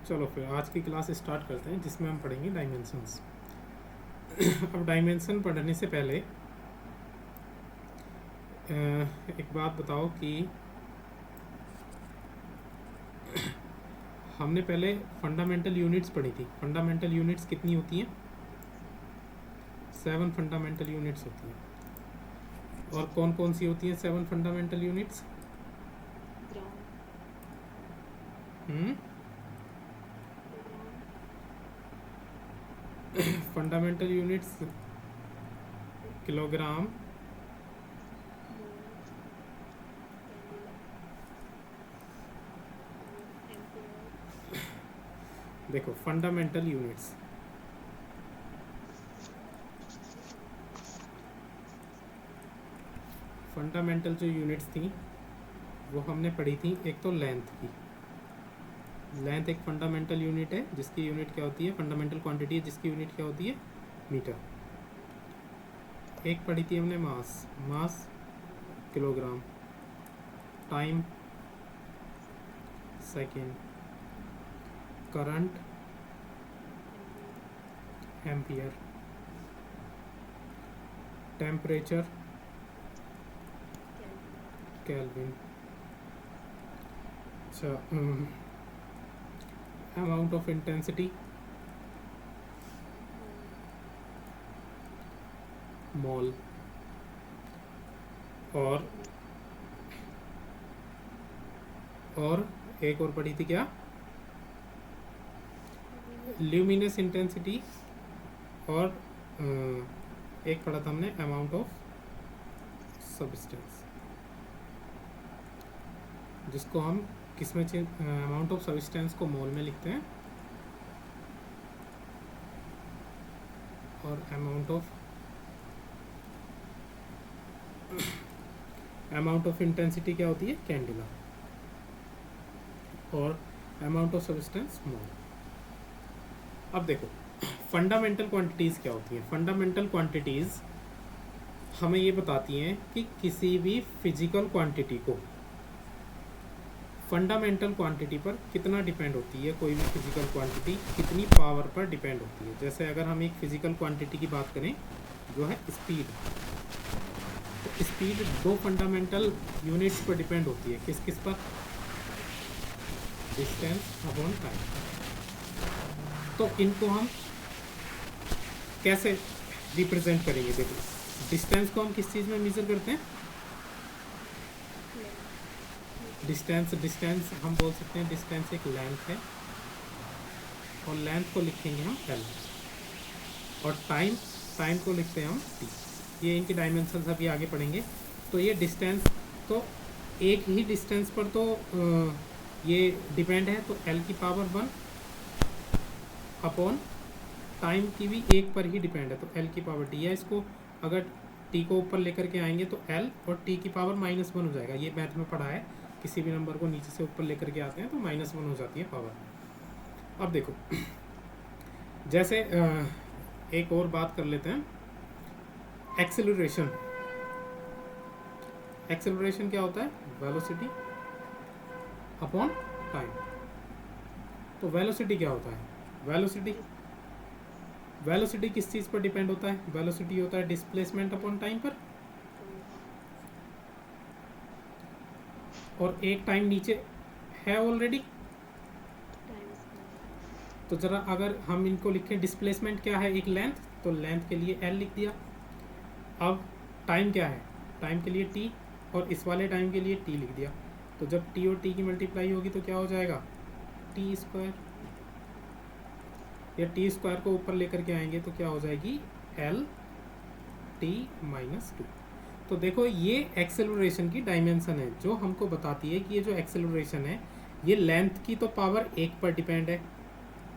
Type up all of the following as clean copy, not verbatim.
चलो फिर आज की क्लास स्टार्ट करते हैं जिसमें हम पढ़ेंगे डायमेंशंस। अब डायमेंशन पढ़ने से पहले एक बात बताओ कि हमने पहले फंडामेंटल यूनिट्स पढ़ी थी। फंडामेंटल यूनिट्स कितनी होती हैं? 7 फंडामेंटल यूनिट्स होती हैं। और कौन कौन सी होती हैं 7 fundamental units? Fundamental units kilogram, देखो फंडामेंटल यूनिट्स फंडामेंटल जो यूनिट्स थी वो हमने पढ़ी थी। एक तो लेंथ की, लेंथ एक फंडामेंटल यूनिट है जिसकी यूनिट क्या होती है? फंडामेंटल क्वांटिटी है जिसकी यूनिट क्या होती है? मीटर। एक पढ़ी थी हमने mass, mass kilogram, time second, current ampere, temperature kelvin, अच्छा अमाउंट ऑफ इंटेंसिटी मोल, और एक और पढ़ी थी क्या? ल्यूमिनस इंटेंसिटी, और एक पढ़ा था हमने अमाउंट ऑफ सब्सटेंस, जिसको हम किस में अमाउंट ऑफ सब्सटेंस को मोल में लिखते हैं, और अमाउंट ऑफ इंटेंसिटी क्या होती है? कैंडिला, और अमाउंट ऑफ सब्सटेंस मोल। अब देखो फंडामेंटल क्वांटिटीज़ क्या होती हैं। फंडामेंटल क्वांटिटीज़ हमें ये बताती हैं कि किसी भी फिजिकल क्वांटिटी को फंडामेंटल क्वांटिटी पर कितना डिपेंड होती है। कोई भी फिजिकल क्वांटिटी कितनी पावर पर डिपेंड होती है। जैसे अगर हम एक फिजिकल क्वांटिटी की बात करें जो है स्पीड, तो स्पीड 2 फंडामेंटल यूनिट्स पर डिपेंड होती है। किस किस पर? Distance upon time. तो इनको हम कैसे रिप्रेजेंट करेंगे? देखो डिस्टेंस को हम किस चीज़ में मेजर करते हैं? डिस्टेंस हम बोल सकते हैं डिस्टेंस एक लेंथ है, और लेंथ को लिखेंगे हम एल, और टाइम को लिखते हैं हम टी। ये इनके डायमेंशंस अभी आगे पढ़ेंगे। तो ये डिस्टेंस तो एक ही डिस्टेंस पर तो ये डिपेंड है, तो एल की पावर 1 अपॉन टाइम की भी एक पर ही डिपेंड है, तो एल की पावर टी है। इसको अगर टी को ऊपर लेकर के आएंगे तो एल और टी की पावर -1 हो जाएगा। ये मैथ में पढ़ा है, किसी भी नंबर को नीचे से ऊपर लेकर के आते हैं तो -1 हो जाती है पावर। अब देखो जैसे एक और बात कर लेते हैं, एक्सेलरेशन। एक्सेलरेशन क्या होता है? Velocity upon time. तो वेलोसिटी क्या होता है? वेलोसिटी किस चीज़ पर डिपेंड होता है? वेलोसिटी होता है डिस्प्लेसमेंट अपॉन टाइम पर, और एक टाइम नीचे है ऑलरेडी। तो ज़रा अगर हम इनको लिखें, डिस्प्लेसमेंट क्या है? एक लेंथ, तो लेंथ के लिए एल लिख दिया। अब टाइम क्या है? टाइम के लिए टी, और इस वाले टाइम के लिए टी लिख दिया। तो जब टी और टी की मल्टीप्लाई होगी तो क्या हो जाएगा? टी स्क्वायर, या टी स्क्वायर को ऊपर लेकर के आएंगे तो क्या हो जाएगी? L T -2। तो देखो ये एक्सेलरेशन की डायमेंशन है जो हमको बताती है कि ये जो एक्सेलरेशन है ये लेंथ की तो पावर 1 पर डिपेंड है,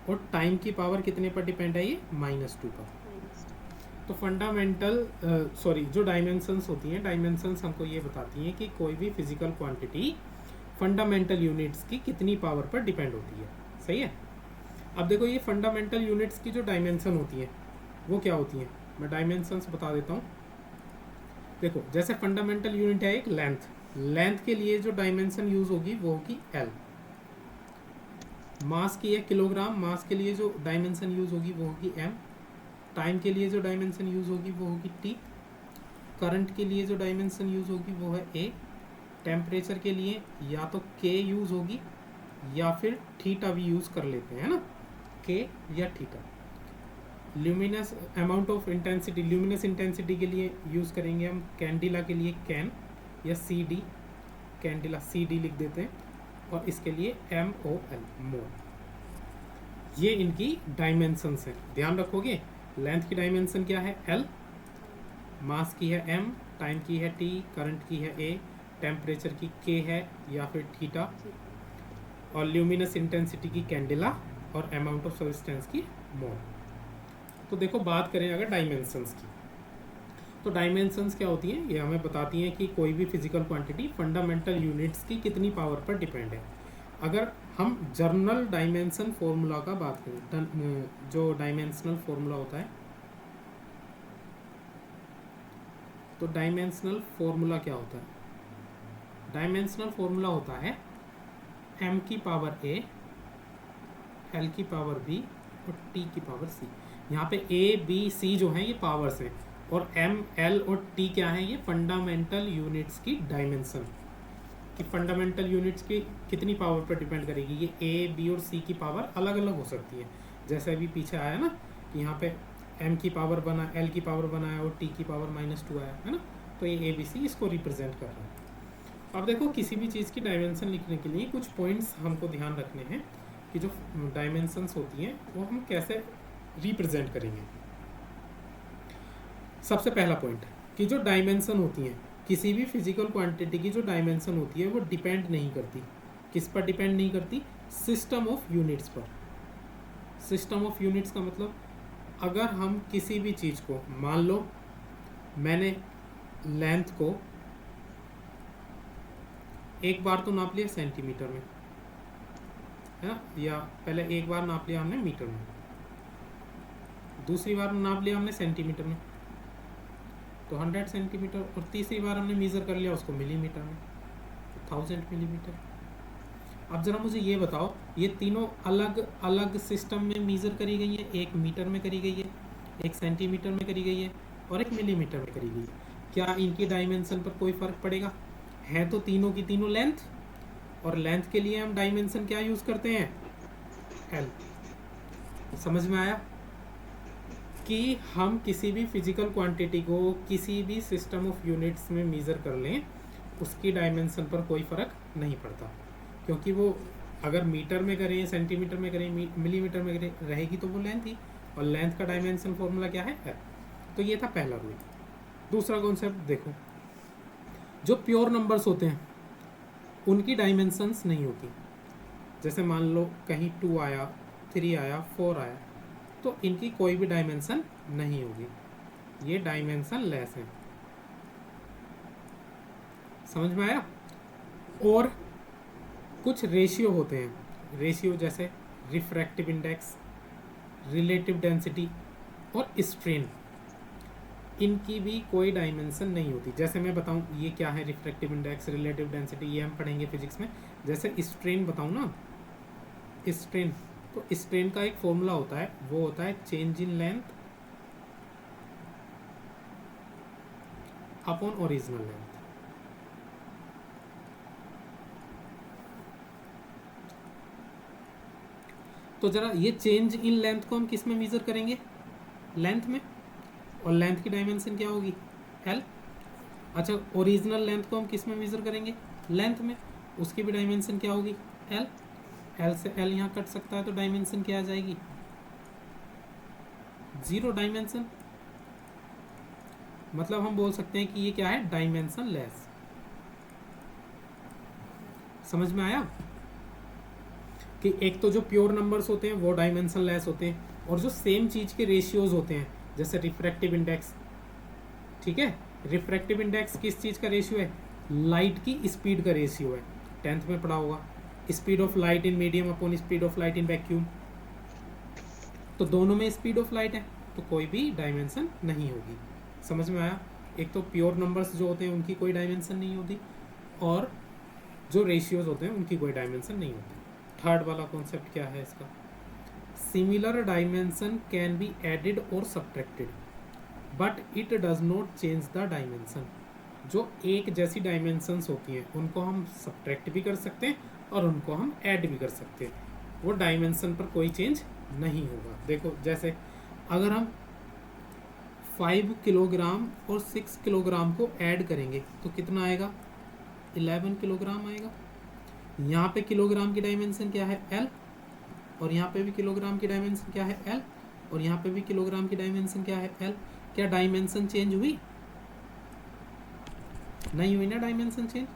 और टाइम की पावर कितने पर डिपेंड है? ये -2 पर। तो फंडामेंटल जो डायमेंशंस होती हैं, डायमेंशंस हमको ये बताती हैं कि कोई भी फिजिकल क्वांटिटी फंडामेंटल यूनिट्स की कितनी पावर पर डिपेंड होती है। सही है। अब देखो ये फंडामेंटल यूनिट्स की जो डायमेंशन होती हैं वो क्या होती हैं, मैं डायमेंशंस बता देता हूँ। देखो जैसे फंडामेंटल यूनिट है एक लेंथ, लेंथ के लिए जो डायमेंशन यूज होगी वो होगी एल। मास की है किलोग्राम, मास के लिए जो डायमेंशन यूज होगी वो होगी m, टाइम के लिए जो डायमेंशन यूज होगी वो होगी t, करंट के लिए जो डायमेंशन यूज होगी वो है a, टेम्परेचर के लिए या तो k यूज होगी या फिर थीटा भी यूज कर लेते हैं, है ना, k या theta. Luminous amount of intensity, luminous intensity के लिए यूज करेंगे हम कैंडिला के लिए कैन या C D, candela C D लिख देते हैं, और इसके लिए MOL मोल। ये इनकी डायमेंशंस हैं, ध्यान रखोगे। लेंथ की डायमेंशन क्या है L, मास की है M, टाइम की है T, करंट की है A, टेम्परेचर की K है या फिर थीटा, और ल्यूमिनस इंटेंसिटी की कैंडिला, और अमाउंट ऑफ सब्सटेंस की मोल। तो देखो बात करें अगर डायमेंशंस की, तो डायमेंशंस क्या होती हैं, ये हमें बताती हैं कि कोई भी फिजिकल क्वांटिटी फंडामेंटल यूनिट्स की कितनी पावर पर डिपेंड है। अगर हम जर्नल डायमेंशन फॉर्मूला का बात करें, जो डायमेंशनल फॉर्मूला होता है, तो डायमेंशनल फॉर्मूला क्या होता है, डायमेंशनल फॉर्मूला होता है m की पावर a, l की पावर b और t की पावर c। यहाँ पे a b c जो हैं ये पावर्स हैं, और m l और t क्या है, ये फंडामेंटल यूनिट्स की डायमेंशन, कि फंडामेंटल यूनिट्स की कितनी पावर पर डिपेंड करेगी। ये a b और c की पावर अलग अलग हो सकती है, जैसे अभी पीछे आया ना कि यहाँ पे m की पावर बना, l की पावर बना है और t की पावर -2 आया है ना, तो ये a b c इसको रिप्रेजेंट कर रहा है। अब देखो किसी भी चीज़ की डायमेंशन लिखने के लिए कुछ पॉइंट्स हमको ध्यान रखने हैं कि जो डायमेंशंस होती हैं वो हम कैसे रिप्रेजेंट करेंगे। सबसे पहला पॉइंट कि जो डायमेंशन होती हैं किसी भी फिजिकल क्वांटिटी की, जो डायमेंशन होती है वो डिपेंड नहीं करती, किस पर डिपेंड नहीं करती, सिस्टम ऑफ यूनिट्स पर। सिस्टम ऑफ यूनिट्स का मतलब, अगर हम किसी भी चीज़ को, मान लो मैंने लेंथ को एक बार तो नाप लिया सेंटीमीटर में, है ना, या पहले एक बार नाप लिया हमने मीटर में, दूसरी बार नाप लिया हमने सेंटीमीटर में तो 100 सेंटीमीटर, और तीसरी बार हमने मेज़र कर लिया उसको मिलीमीटर में तो 1000 मिलीमीटर। अब ज़रा मुझे ये बताओ, ये तीनों अलग अलग सिस्टम में मेज़र करी गई है, एक मीटर में करी गई है, एक सेंटीमीटर में करी गई है और एक मिलीमीटर में करी गई है, क्या इनकी डायमेंशन पर कोई फ़र्क पड़ेगा? है तो तीनों की तीनों लेंथ, और लेंथ के लिए हम डायमेंशन क्या यूज़ करते हैं, L। समझ में आया कि हम किसी भी फिजिकल क्वांटिटी को किसी भी सिस्टम ऑफ यूनिट्स में मेज़र कर लें, उसकी डायमेंशन पर कोई फ़र्क नहीं पड़ता, क्योंकि वो अगर मीटर में करें, सेंटीमीटर में करें, मिलीमीटर में करें, रहेगी तो वो लेंथ ही, और लेंथ का डायमेंशन फॉर्मूला क्या है, L। तो ये था पहला रूल। दूसरा कॉन्सेप्ट देखो, जो प्योर नंबर्स होते हैं उनकी डायमेंशंस नहीं होती। जैसे मान लो कहीं 2 आया, 3 आया, 4 आया, तो इनकी कोई भी डायमेंशन नहीं होगी, ये डायमेंशन लेस है। समझ में आया? और कुछ रेशियो होते हैं, रेशियो जैसे रिफ्रैक्टिव इंडेक्स, रिलेटिव डेंसिटी और स्ट्रेन, इनकी भी कोई डायमेंशन नहीं होती। जैसे मैं बताऊं ये क्या है, रिफ्रैक्टिव इंडेक्स, रिलेटिव डेंसिटी, ये हम पढ़ेंगे फिजिक्स में। जैसे स्ट्रेन बताऊं ना, स्ट्रेन, तो स्ट्रेन का एक फॉर्मूला होता है, वो होता है change in length upon original length. तो जरा ये चेंज इन लेंथ को हम किस में मेजर करेंगे, लेंथ में, और लेंथ की डायमेंशन क्या होगी, L। अच्छा, ओरिजिनल लेंथ को हम किस में मेजर करेंगे, लेंथ में, उसकी भी डायमेंशन क्या होगी, L। L से L यहाँ कट सकता है तो डायमेंशन क्या आ जाएगी, 0 डायमेंशन। मतलब हम बोल सकते हैं कि ये क्या है, डायमेंशन लेस। समझ में आया कि एक तो जो प्योर नंबर्स होते हैं वो डायमेंशन लेस होते हैं, और जो सेम चीज़ के रेशियोज होते हैं जैसे रिफ्रैक्टिव इंडेक्स, ठीक है, रिफ्रैक्टिव इंडेक्स किस चीज़ का रेशियो है, लाइट की स्पीड का रेशियो है, 10th में पढ़ा होगा, speed of light in medium upon speed of light in vacuum. तो दोनों में स्पीड ऑफ लाइट है, तो कोई भी डायमेंशन नहीं होगी। समझ में आया? एक तो प्योर नंबर्स जो होते हैं उनकी कोई डायमेंशन नहीं होती, और जो रेशियोज होते हैं उनकी कोई डायमेंशन नहीं होती। थर्ड वाला कॉन्सेप्ट क्या है इसका, similar dimension can be added और subtracted but it does not change the dimension. जो एक जैसी डायमेंशंस होती हैं उनको हम सब्ट्रैक्ट भी कर सकते हैं और उनको हम ऐड भी कर सकते हैं, वो डायमेंशन पर कोई चेंज नहीं होगा। देखो जैसे अगर हम 5 किलोग्राम और 6 किलोग्राम को ऐड करेंगे तो कितना आएगा, 11 किलोग्राम आएगा। यहाँ पे किलोग्राम की डायमेंशन क्या है, एल, और यहाँ पे भी किलोग्राम की डायमेंशन क्या है, एल, और यहाँ पे भी किलोग्राम की डायमेंशन क्या है, एल। क्या डायमेंशन चेंज हुई, नहीं हुई ना डायमेंशन चेंज।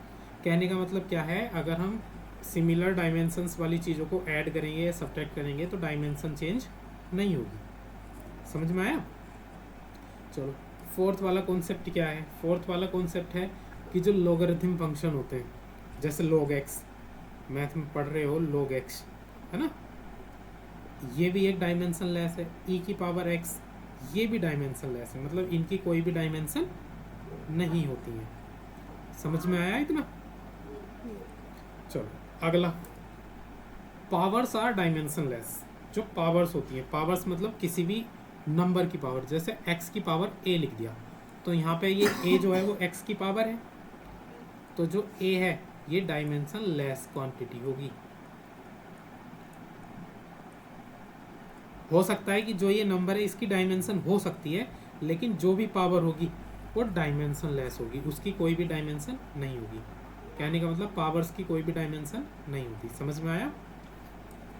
कहने का मतलब क्या है, अगर हम सिमिलर डायमेंशंस वाली चीज़ों को ऐड करेंगे या सब्ट्रैक्ट करेंगे तो डायमेंशन चेंज नहीं होगी। समझ में आया। चलो फोर्थ वाला कॉन्सेप्ट क्या है, फोर्थ वाला कॉन्सेप्ट है कि जो लॉगरिथम फंक्शन होते हैं, जैसे log x, मैथ में पढ़ रहे हो log x है ना, ये भी एक डायमेंशन लेस है। e की पावर x ये भी डायमेंशन लेस है, मतलब इनकी कोई भी डायमेंशन नहीं होती है। समझ में आया इतना। चलो अगला, पावर्स आर डायमेंशन लेस। जो पावर्स होती है, पावर्स मतलब किसी भी नंबर की पावर, जैसे x की पावर a लिख दिया तो यहाँ पे ये a जो है वो x की पावर है, तो जो a है ये डायमेंशन लेस क्वांटिटी होगी। हो सकता है कि जो ये नंबर है इसकी डायमेंशन हो सकती है, लेकिन जो भी पावर होगी वो डायमेंशन लेस होगी, उसकी कोई भी डायमेंशन नहीं होगी। कहने का मतलब पावर्स की कोई भी डायमेंशन नहीं होती। समझ में आया।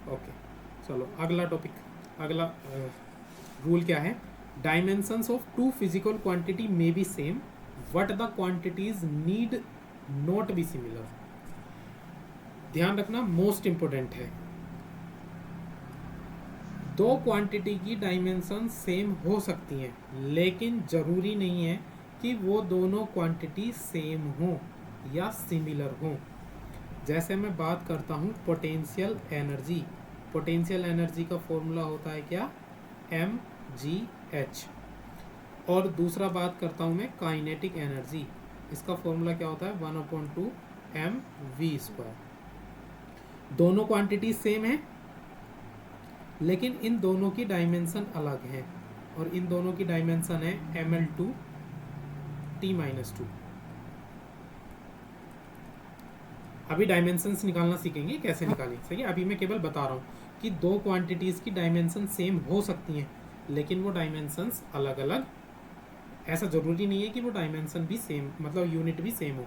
ओके चलो अगला टॉपिक, अगला रूल क्या है, dimensions of two physical quantity may be same but the quantities need not be similar. ध्यान रखना, मोस्ट इंपोर्टेंट है। दो क्वांटिटी की डायमेंशन सेम हो सकती हैं, लेकिन जरूरी नहीं है कि वो दोनों क्वांटिटी सेम हो या सिमिलर हो। जैसे मैं बात करता हूँ पोटेंशियल एनर्जी, पोटेंशियल एनर्जी का फॉर्मूला होता है क्या, mgh। और दूसरा बात करता हूँ मैं काइनेटिक एनर्जी, इसका फॉर्मूला क्या होता है, 1/2 mv²। दोनों क्वांटिटी सेम है, लेकिन इन दोनों की डायमेंशन अलग है, और इन दोनों की डायमेंशन है ml2 t-2। अभी डायमेंशंस निकालना सीखेंगे कैसे निकालें, सही है। अभी मैं केवल बता रहा हूँ कि दो क्वांटिटीज़ की डायमेंशन सेम हो सकती हैं, लेकिन वो डायमेंशंस अलग अलग। ऐसा ज़रूरी नहीं है कि वो डायमेंशन भी सेम, मतलब यूनिट भी सेम हो।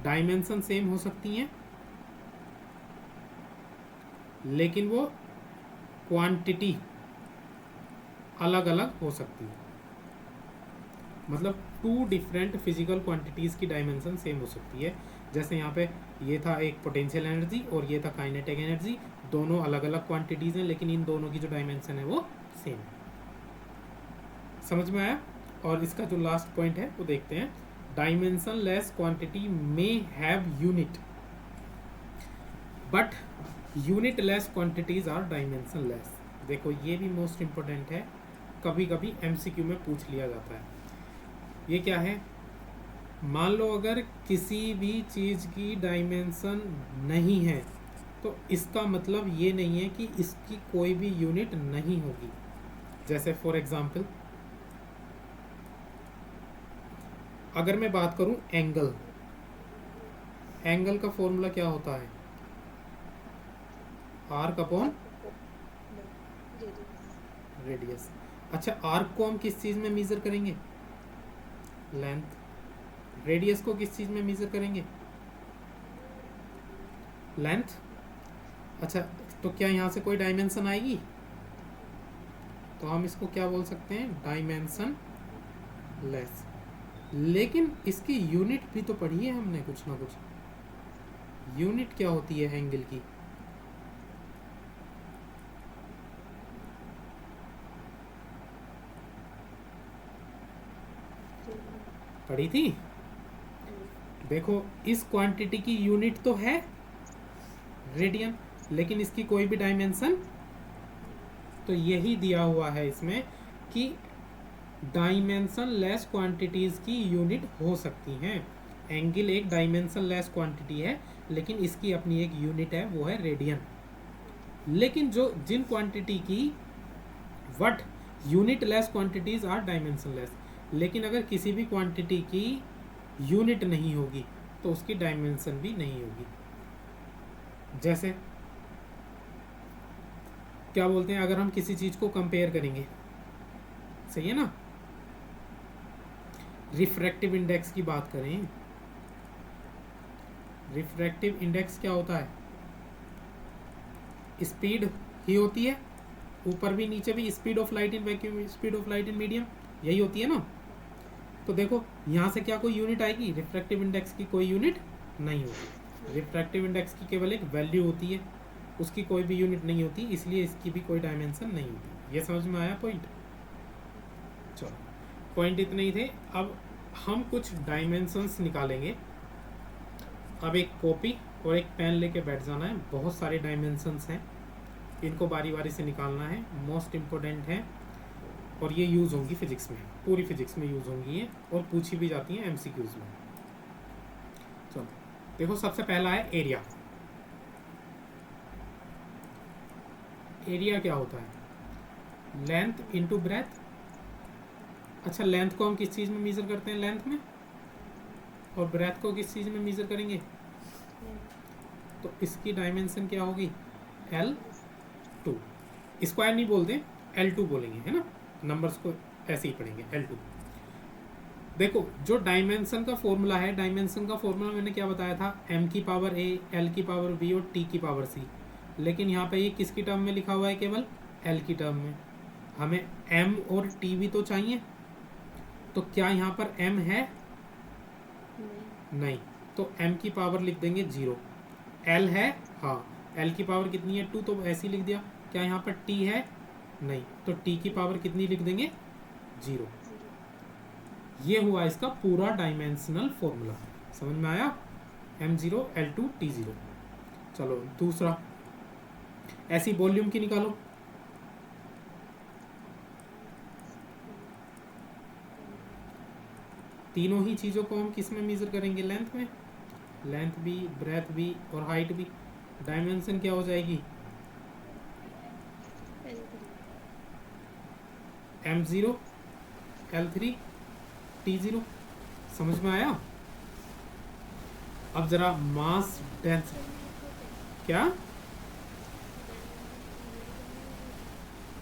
डायमेंशन सेम हो सकती हैं, लेकिन वो क्वांटिटी अलग अलग हो सकती है। मतलब टू डिफरेंट फिजिकल क्वांटिटीज़ की डायमेंशन सेम हो सकती है। जैसे यहाँ पे ये था एक पोटेंशियल एनर्जी और ये था काइनेटिक एनर्जी, दोनों अलग अलग क्वांटिटीज़ हैं, लेकिन इन दोनों की जो डायमेंशन है वो सेम है। समझ में आया। और इसका जो लास्ट पॉइंट है वो देखते हैं, dimensionless quantity may have unit but unitless quantities are dimensionless. देखो ये भी मोस्ट इंपॉर्टेंट है, कभी कभी एमसीक्यू में पूछ लिया जाता है। ये क्या है, मान लो अगर किसी भी चीज़ की डायमेंशन नहीं है तो इसका मतलब ये नहीं है कि इसकी कोई भी यूनिट नहीं होगी। जैसे फॉर एग्जांपल अगर मैं बात करूं एंगल, एंगल का फॉर्मूला क्या होता है, आर्क अपॉन रेडियस। अच्छा आर्क को हम किस चीज़ में मेज़र करेंगे, लेंथ। रेडियस को किस चीज़ में मेज़र करेंगे, लेंथ। अच्छा तो क्या यहाँ से कोई डायमेंशन आएगी, तो हम इसको क्या बोल सकते हैं, डायमेंशन लेस। लेकिन इसकी यूनिट भी तो पढ़ी है हमने कुछ ना कुछ। यूनिट क्या होती है एंगल की, पढ़ी थी। देखो इस क्वांटिटी की यूनिट तो है रेडियन, लेकिन इसकी कोई भी डायमेंशन, तो यही दिया हुआ है इसमें कि डायमेंशन लेस क्वांटिटीज़ की यूनिट हो सकती हैं। एंगल एक डायमेंशन लेस क्वांटिटी है, लेकिन इसकी अपनी एक यूनिट है, वो है रेडियन। लेकिन जो जिन क्वांटिटी की what unitless quantities are dimensionless, लेकिन अगर किसी भी क्वांटिटी की यूनिट नहीं होगी तो उसकी डायमेंशन भी नहीं होगी। जैसे क्या बोलते हैं, अगर हम किसी चीज को कंपेयर करेंगे, सही है ना, रिफ्रैक्टिव इंडेक्स की बात करें, रिफ्रैक्टिव इंडेक्स क्या होता है, स्पीड ही होती है, ऊपर भी नीचे भी, speed of light in vacuum, speed of light in medium, यही होती है ना। तो देखो यहाँ से क्या कोई यूनिट आएगी, रिफ्रैक्टिव इंडेक्स की कोई यूनिट नहीं होगी। रिफ्रैक्टिव इंडेक्स की केवल एक वैल्यू होती है, उसकी कोई भी यूनिट नहीं होती, इसलिए इसकी भी कोई डायमेंशन नहीं होती। ये समझ में आया पॉइंट? चलो पॉइंट इतने ही थे। अब हम कुछ डायमेंशंस निकालेंगे। अब एक कॉपी और एक पेन लेके बैठ जाना है। बहुत सारे डायमेंशंस हैं, इनको बारी बारी से निकालना है, मोस्ट इम्पोर्टेंट है, और ये यूज़ होंगी फिजिक्स में, पूरी फिजिक्स में यूज़ होंगी ये, और पूछी भी जाती हैं एमसीक्यूज में। चलो देखो, सबसे पहला है एरिया। एरिया क्या होता है, लेंथ इनटू ब्रेथ। अच्छा, लेंथ को हम किस चीज़ में मेजर करते हैं, लेंथ में, और ब्रेथ को किस चीज़ में मेजर करेंगे, तो इसकी डायमेंशन क्या होगी, L2। स्क्वायर नहीं बोलते, L2 बोलेंगे, है ना, नंबर्स को ऐसे ही पढ़ेंगे, L2। देखो जो डायमेंशन का फॉर्मूला है, डायमेंशन का फॉर्मूला मैंने क्या बताया था, m की पावर a, l की पावर b और t की पावर c। लेकिन यहाँ पे ये किसकी टर्म में लिखा हुआ है, केवल l की टर्म में। हमें m और t भी तो चाहिए, तो क्या यहाँ पर m है, नहीं, तो m की पावर लिख देंगे 0। l है, हाँ, l की पावर कितनी है 2, तो ऐसे ही लिख दिया। क्या यहाँ पर t है, नहीं, तो t की पावर कितनी लिख देंगे, 0। ये हुआ इसका पूरा डायमेंशनल फॉर्मूला। समझ में आया, m0 l2 t0। चलो दूसरा, ऐसी वॉल्यूम की निकालो। तीनों ही चीज़ों को हम किस में मेजर करेंगे, लेंथ में, लेंथ भी, ब्रेथ भी और हाइट भी। डायमेंशन क्या हो जाएगी, m0 l3 t0। समझ में आया? अब जरा मास डेंसिटी, क्या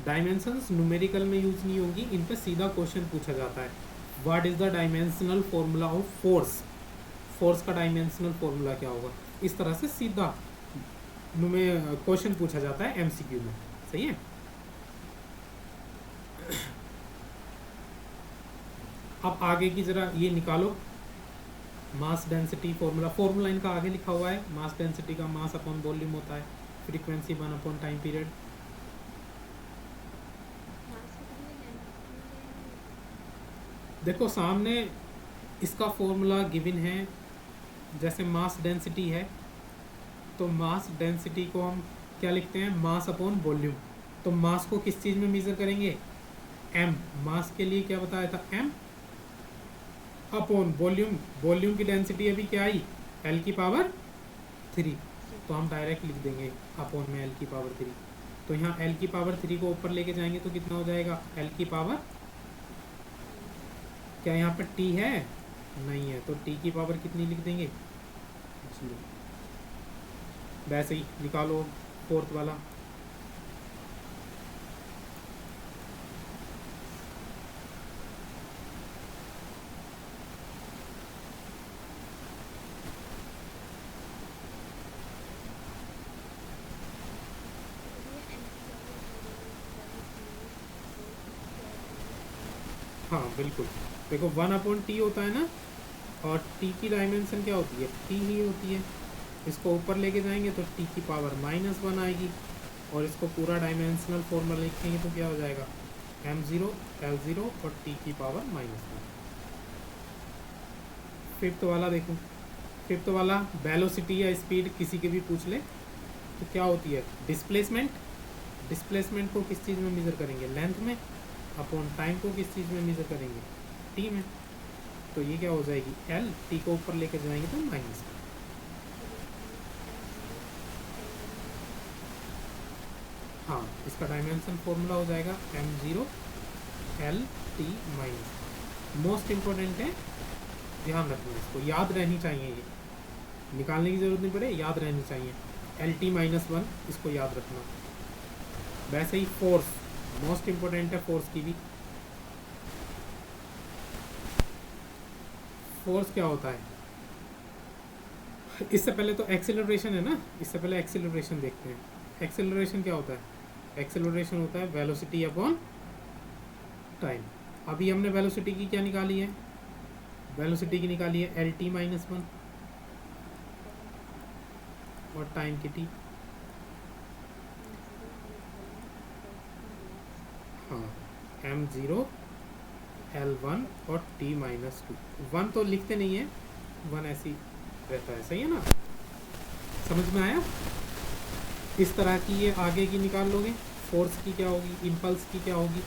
डायमेंशंस न्यूमेरिकल में यूज नहीं होंगी, इन पे सीधा क्वेश्चन पूछा जाता है, what is the dimensional formula of force. Force का डायमेंशनल फॉर्मूला क्या होगा, इस तरह से सीधा क्वेश्चन पूछा जाता है एमसीक्यू में। सही है। अब आगे की जरा ये निकालो, मास डेंसिटी फॉर्मूला। फॉर्मूला इनका आगे लिखा हुआ है, मास डेंसिटी का मास अपॉन वॉल्यूम होता है, फ्रीक्वेंसी 1 अपॉन टाइम पीरियड। देखो सामने इसका फॉर्मूला गिवन है, जैसे मास डेंसिटी है तो मास डेंसिटी को हम क्या लिखते हैं, मास अपॉन वॉल्यूम। तो मास को किस चीज़ में मेजर करेंगे, m। मास के लिए क्या बताया था, m अपॉन वॉल्यूम। वॉल्यूम की डेंसिटी अभी क्या आई, l की पावर 3, तो हम डायरेक्ट लिख देंगे अपॉन में l की पावर 3। तो यहाँ l की पावर 3 को ऊपर लेके जाएंगे तो कितना हो जाएगा, l की पावर, क्या यहाँ पर t है, नहीं है, तो t की पावर कितनी लिख देंगे, 0। वैसे ही निकालो फोर्थ वाला। हाँ बिल्कुल, देखो 1 अपॉन टी होता है ना, और t की डायमेंशन क्या होती है, t ही होती है। इसको ऊपर लेके जाएंगे तो t की पावर -1 आएगी, और इसको पूरा डायमेंशनल फॉर्मूला लिखेंगे तो क्या हो जाएगा, m0 l0 और t की पावर -1। फिफ्थ वाला देखो, फिफ्थ वाला वेलोसिटी या स्पीड किसी के भी पूछ ले तो क्या होती है, डिस्प्लेसमेंट। डिस्प्लेसमेंट को किस चीज़ में मेजर करेंगे, लेंथ में, अपॉन टाइम को किस चीज़ में मेजर करेंगे, t में। तो ये क्या हो जाएगी, l, t को ऊपर लेकर जाएंगे तो माइनस। हाँ, इसका डायमेंशन फॉर्मूला हो जाएगा m0 l t minus, most important है, ध्यान रखना, इसको याद रहनी चाहिए, ये निकालने की ज़रूरत नहीं पड़े, याद रहनी चाहिए, एल टी माइनस वन, इसको याद रखना। वैसे ही फोर्स मोस्ट इम्पोर्टेंट है, फोर्स की भी। फोर्स क्या होता है, इससे पहले तो एक्सेलरेशन है ना, इससे पहले एक्सेलरेशन देखते हैं। एक्सेलरेशन क्या होता है, एक्सेलरेशन होता है वेलोसिटी अपॉन टाइम। अभी हमने वेलोसिटी की क्या निकाली है, वेलोसिटी की निकाली है एल टी माइनस वन, और टाइम की टी। हाँ, m0 l1 और t माइनस टू। वन तो लिखते नहीं है, वन ऐसी रहता है, सही है ना, समझ में आया। इस तरह की ये आगे की निकाल लोगे, फोर्स की क्या होगी, इम्पल्स की क्या होगी।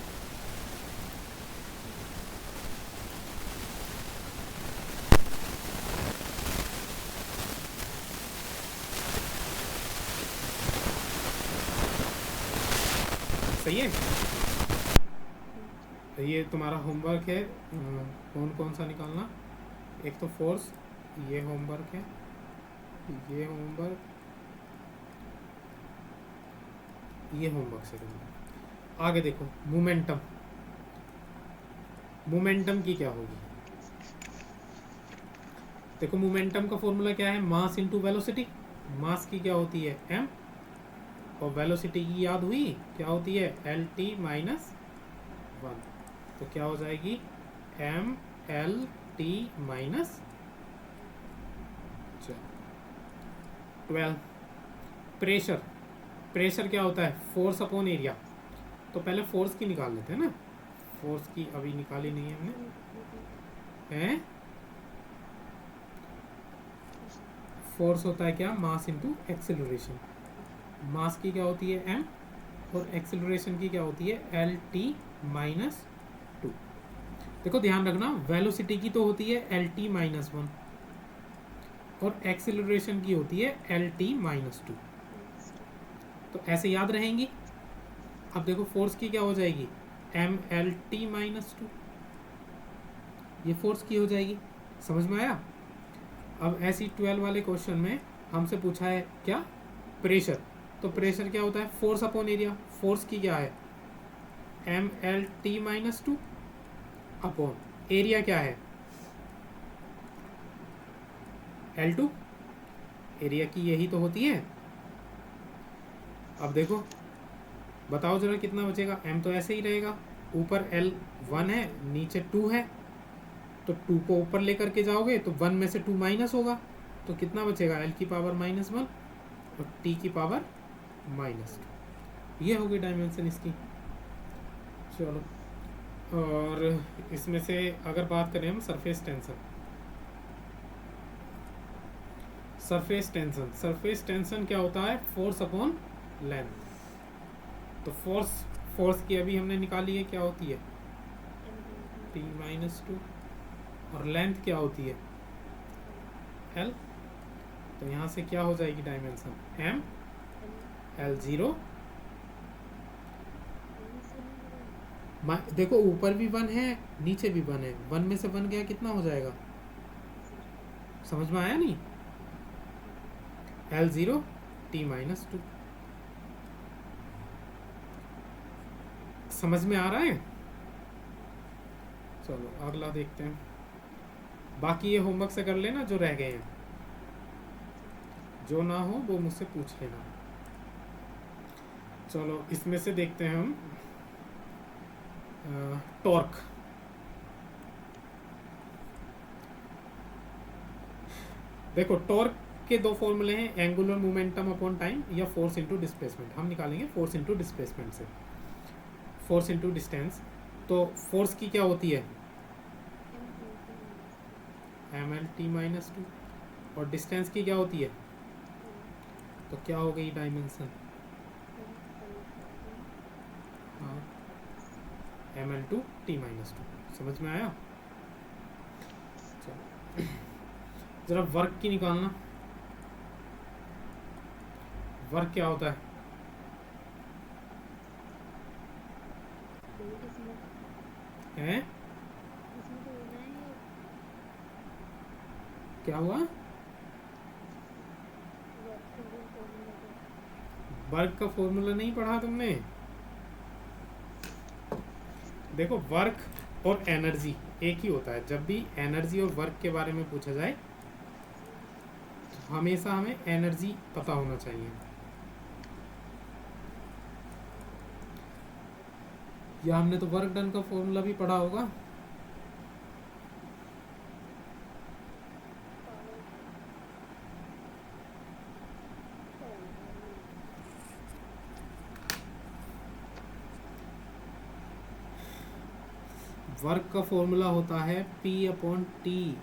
सही है, ये तुम्हारा होमवर्क है, कौन कौन सा निकालना। एक तो फोर्स, ये होमवर्क है, ये होमवर्क, ये होमवर्क से करना। आगे देखो, मोमेंटम, मोमेंटम की क्या होगी। देखो मोमेंटम का फॉर्मूला क्या है, मास इनटू वेलोसिटी। मास की क्या होती है m, और वेलोसिटी की याद हुई क्या होती है एल टी माइनस वन। तो क्या हो जाएगी M L T minus 12। Pressure, pressure क्या होता है, फोर्स अपॉन एरिया। तो पहले फोर्स की निकाल लेते हैं ना, फोर्स की अभी निकाली नहीं है हमने, हैं। फोर्स होता है क्या, मास इनटू एक्सेलरेशन। मास की क्या होती है m, और एक्सेलरेशन की क्या होती है एल टी माइनस टू। देखो ध्यान रखना, वेलोसिटी की तो होती है एल टी माइनस वन, और एक्सेलरेशन की होती है एल टी माइनस टू। तो ऐसे याद रहेंगी। अब देखो फोर्स की क्या हो जाएगी M L T minus two, ये फोर्स की हो जाएगी, समझ में आया। अब ऐसी 12 वाले क्वेश्चन में हमसे पूछा है क्या, प्रेशर। तो प्रेशर क्या होता है, फोर्स अपॉन एरिया। फोर्स की क्या है M L T minus two, upon area क्या है L2, एरिया की यही तो होती है। अब देखो बताओ जरा कितना बचेगा, m तो ऐसे ही रहेगा, ऊपर L1 है नीचे 2 है, तो 2 को ऊपर लेकर के जाओगे तो 1 में से 2 माइनस होगा, तो कितना बचेगा L की पावर माइनस वन और T की पावर माइनस टू। ये होगी डायमेंशन इसकी। चलो, और इसमें से अगर बात करें हम surface tension, surface tension, surface tension क्या होता है, फोर्स अपॉन लेंथ। तो फोर्स, फोर्स की अभी हमने निकाली है क्या होती है T माइनस टू, और लेंथ क्या होती है L। तो यहाँ से क्या हो जाएगी डायमेंशन M L0। देखो ऊपर भी 1 है नीचे भी 1 है, 1 में से 1 गया कितना हो जाएगा, समझ में आया नहीं, L0 T माइनस टू। समझ में आ रहा है। चलो अगला देखते हैं, बाकी ये होमवर्क से कर लेना जो रह गए हैं, जो ना हो वो मुझसे पूछ लेना। चलो इसमें से देखते हैं हम टॉर्क। देखो टॉर्क के दो फॉर्मूले हैं, एंगुलर मोमेंटम अपॉन टाइम या फोर्स इनटू डिस्प्लेसमेंट। हम निकालेंगे फोर्स इनटू डिस्प्लेसमेंट से, फोर्स इनटू डिस्टेंस। तो फोर्स की क्या होती है M L T minus two, और डिस्टेंस की क्या होती है, तो क्या हो गई dimension M L two T minus two. समझ में आया। चलो जरा वर्क की निकालना, वर्क क्या होता है, है। इसमें तो होना है ये क्या हुआ? वर्क का भी फॉर्मूला तो वर्क का फॉर्मूला नहीं पढ़ा तुमने? देखो वर्क और एनर्जी एक ही होता है। जब भी एनर्जी और वर्क के बारे में पूछा जाए हमेशा हमें एनर्जी पता होना चाहिए। या हमने तो वर्क डन का फॉर्मूला भी पढ़ा होगा। पावर पता नहीं यार नहीं याद। वर्क का फॉर्मूला होता है P upon T,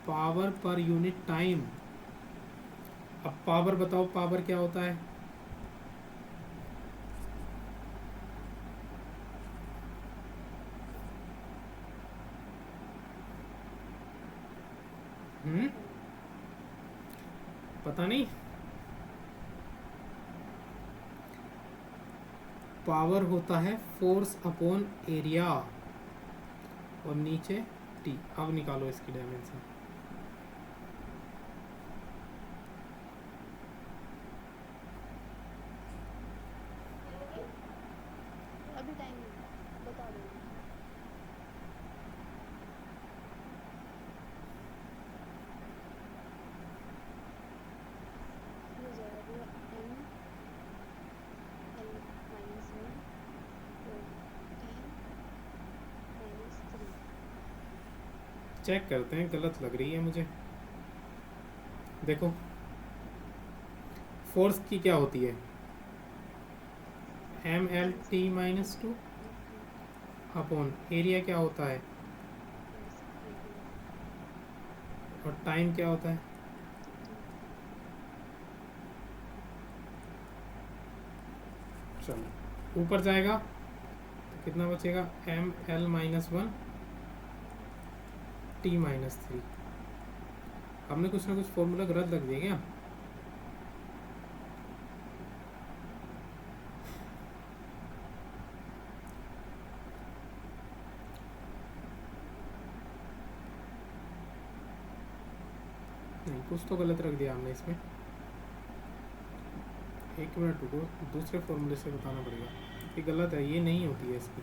power per unit time. अब पावर बताओ, पावर क्या होता है? पता नहीं। पता नहीं। पावर होता है फोर्स अपॉन एरिया, और नीचे टी। अब निकालो इसकी डायमेंशन। अभी टाइम नहीं है, बता दो। ये हो जाएगा पूरा एम एल -1 और टी -3। चेक करते हैं, गलत लग रही है मुझे। देखो फोर्स की क्या होती है? M L minus T one minus two upon area क्या होता है, फोर्स एरिया और टाइम क्या होता है? टी। चलो ऊपर जाएगा तो कितना बचेगा? M L -1 T -3। हमने कुछ ना कुछ फॉर्मूला गलत लग दिया क्या? नहीं, कुछ तो गलत रख दिया हमने इसमें। एक मिनट रुको, दूसरे फॉर्मूले से बताना पड़ेगा। ये गलत है, ये नहीं होती है इसकी।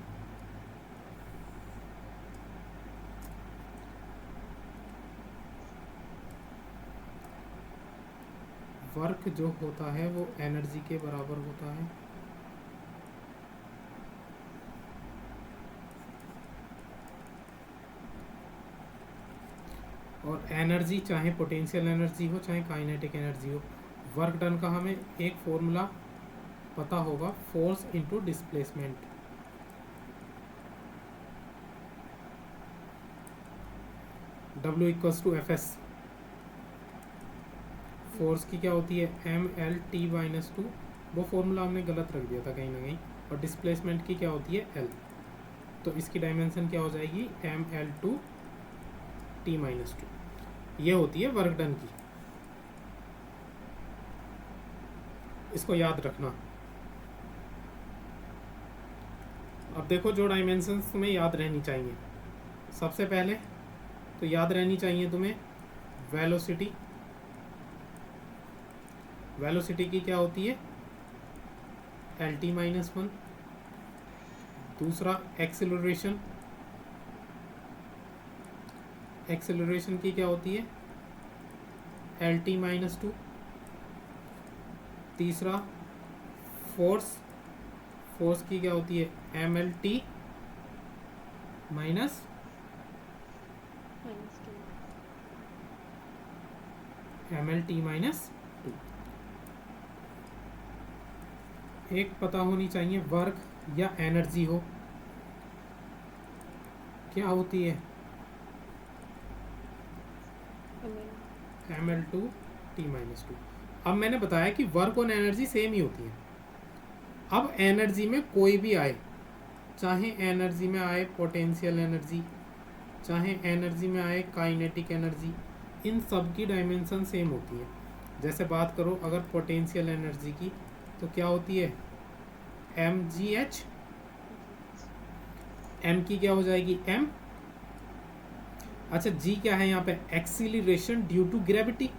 वर्क जो होता है वो एनर्जी के बराबर होता है। और एनर्जी चाहे पोटेंशियल एनर्जी हो चाहे काइनेटिक एनर्जी हो, वर्क डन का हमें एक फॉर्मूला पता होगा, force into displacement. W equals to F S. Force की क्या होती है? M L T -2। वो फॉर्मूला हमने गलत रख दिया था कहीं ना कहीं। और डिस्प्लेसमेंट की क्या होती है? एल। तो इसकी डायमेंशन क्या हो जाएगी? M L two T -2। ये होती है वर्क डन की। इसको याद रखना। अब देखो जो डायमेंशंस तुम्हें याद रहनी चाहिए, सबसे पहले तो याद रहनी चाहिए तुम्हें वेलोसिटी। वेलोसिटी की क्या होती है? L T -1। दूसरा एक्सेलरेशन। एक्सेलरेशन की क्या होती है? L T -2। तीसरा फोर्स। फोर्स की क्या होती है? M L T minus -2। M L T -2। एक पता होनी चाहिए, वर्क या एनर्जी हो, क्या होती है? M L two T -2। अब मैंने बताया कि वर्क और एनर्जी सेम ही होती है। अब एनर्जी में कोई भी आए, चाहे एनर्जी में आए पोटेंशियल एनर्जी, चाहे एनर्जी में आए काइनेटिक एनर्जी, इन सब की डायमेंशन सेम होती है। जैसे बात करो अगर पोटेंशियल एनर्जी की, तो क्या होती है? M G H. एम की क्या हो जाएगी एम। अच्छा जी क्या है यहाँ पे, एक्सीलरेशन ड्यू टू ग्रेविटी,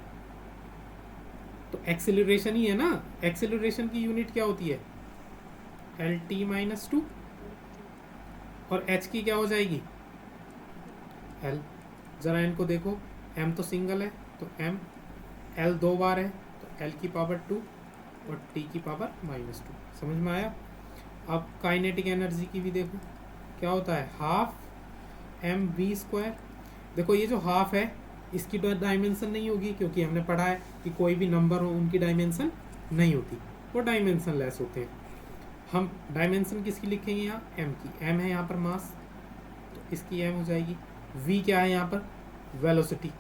तो एक्सीलरेशन ही है ना, एक्सीलरेशन की यूनिट क्या होती है एल टी माइनस टू, और एच की क्या हो जाएगी एल। जरा इनको देखो, एम तो सिंगल है तो एम, एल दो बार है तो एल की पावर टू और टी की पावर माइनस टू। समझ में आया। अब काइनेटिक एनर्जी की भी देखो क्या होता है, हाफ एम वी स्क्वायर। देखो ये जो हाफ है इसकी डायमेंशन नहीं होगी, क्योंकि हमने पढ़ा है कि कोई भी नंबर हो उनकी डायमेंशन नहीं होती, वो डायमेंशन लेस होते हैं। हम डायमेंशन किसकी लिखेंगे यहाँ एम की, एम है यहाँ पर मास तो इसकी एम हो जाएगी। वी क्या है यहाँ पर वेलोसिटी,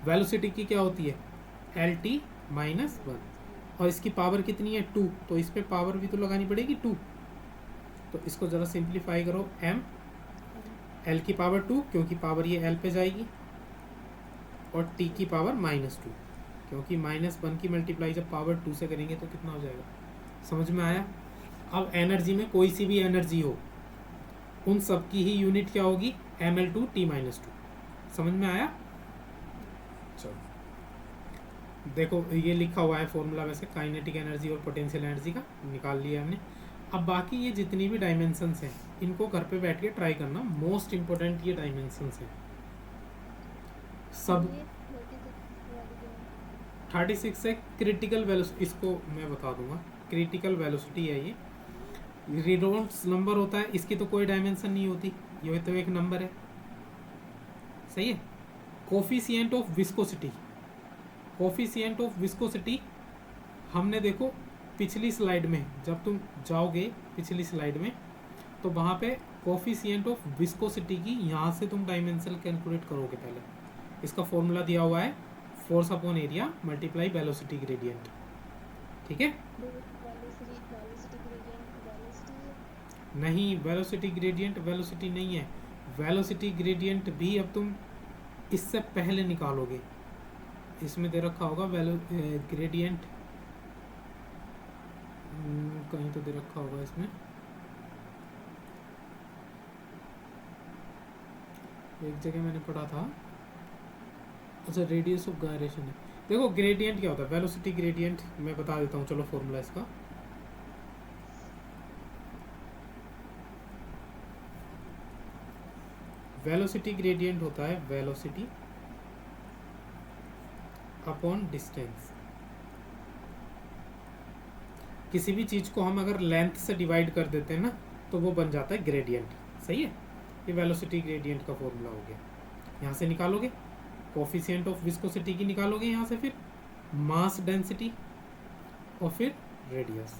वेलोसिटी की क्या होती है एल टी माइनस वन, और इसकी पावर कितनी है टू, तो इस पर पावर भी तो लगानी पड़ेगी टू, तो इसको ज़रा सिंप्लीफाई करो, एम एल की पावर टू क्योंकि पावर ये एल पे जाएगी, और टी की पावर माइनस टू क्योंकि माइनस वन की मल्टीप्लाई जब पावर टू से करेंगे तो कितना हो जाएगा। समझ में आया। अब एनर्जी में कोई सी भी एनर्जी हो उन सब की ही यूनिट क्या होगी M L two T minus two. समझ में आया। चलो देखो ये लिखा हुआ है फॉर्मूला, वैसे काइनेटिक एनर्जी और पोटेंशियल एनर्जी का निकाल लिया हमने। अब बाकी ये जितनी भी डायमेंशंस हैं इनको घर पे बैठ के ट्राई करना, मोस्ट इंपॉर्टेंट ये डायमेंशंस हैं सब। 36 से क्रिटिकल वेलोसिटी, इसको मैं बता दूंगा, क्रिटिकल वेलोसिटी है ये, रेनॉल्ड्स नंबर होता है, इसकी तो कोई डायमेंशन नहीं होती, ये तो एक नंबर है, सही है। Coefficient of viscosity, coefficient of viscosity हमने देखो पिछली स्लाइड में, जब तुम जाओगे पिछली स्लाइड में तो वहाँ पे कोफिशिएंट ऑफ विस्कोसिटी की यहाँ से तुम डायमेंशन कैलकुलेट करोगे। पहले इसका फॉर्मूला दिया हुआ है force upon area multiply velocity gradient, ठीक है। नहीं वेलोसिटी ग्रेडियंट वेलोसिटी नहीं है, वेलोसिटी ग्रेडियंट भी अब तुम इससे पहले निकालोगे, इसमें दे रखा होगा ग्रेडियंट, कहीं तो दे रखा होगा इसमें, एक जगह मैंने पढ़ा था। अच्छा रेडियस ऑफ गायरेशन है, देखो ग्रेडियंट क्या होता है, वेलोसिटी ग्रेडियंट मैं बता देता हूँ, चलो फॉर्मूला इसका। वेलोसिटी ग्रेडियंट होता है वेलोसिटी अपॉन डिस्टेंस। किसी भी चीज को हम अगर लेंथ से डिवाइड कर देते हैं ना तो वो बन जाता है ग्रेडियंट, सही है। ये वेलोसिटी ग्रेडियंट का फॉर्मूला हो गया। यहाँ से निकालोगे कोफिशिएंट ऑफ विस्कोसिटी की, निकालोगे यहाँ से, फिर मास डेंसिटी और फिर रेडियस